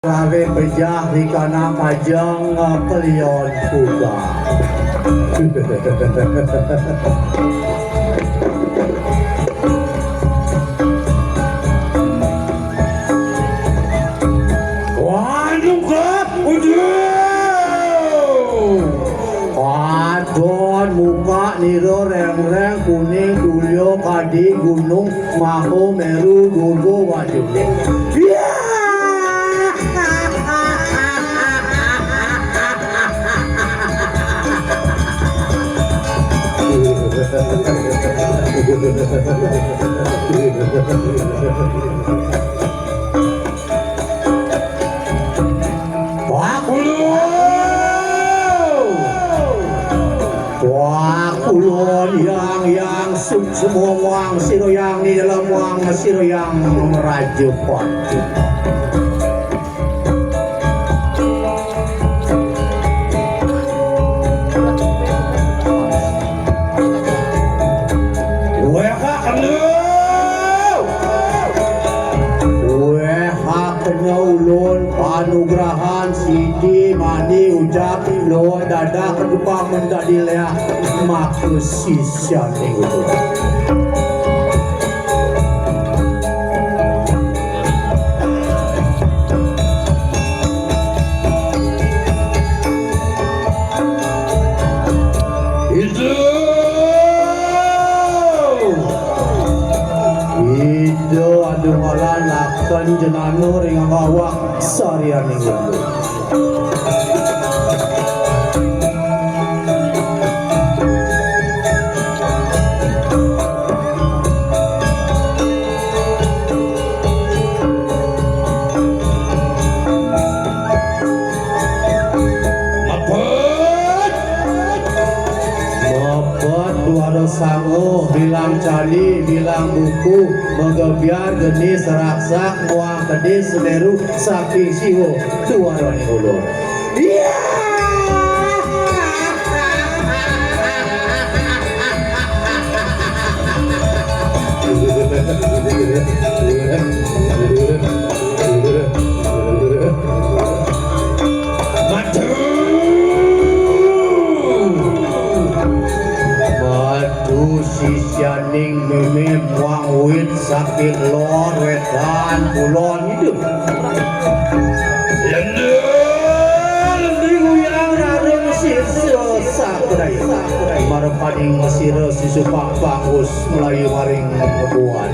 Rawe pejah di kana kajang kelion kuda. Waduh kap, Adon muka niro reng-reng kuning dulyo kadi gunung maho meru gogo waduh. Kulon yang semua wang siro yang di dalam wang siro yang merajupot. Panugrahan sidi mani ucap lo dada kedua menjadi leah makus sisya itu. Itu aduh malah lakukan jenanu ring bawah sarian itu. Sango bilang cali bilang buku megebiar genis raksak muang kedis semeru saking siwo tuarani ulun. Sisyaning mimim wang wit sakit lor wetan kulon hidup lending yang rada mesir sakrai marpaning mesir si supak bagus melayu maring kebuan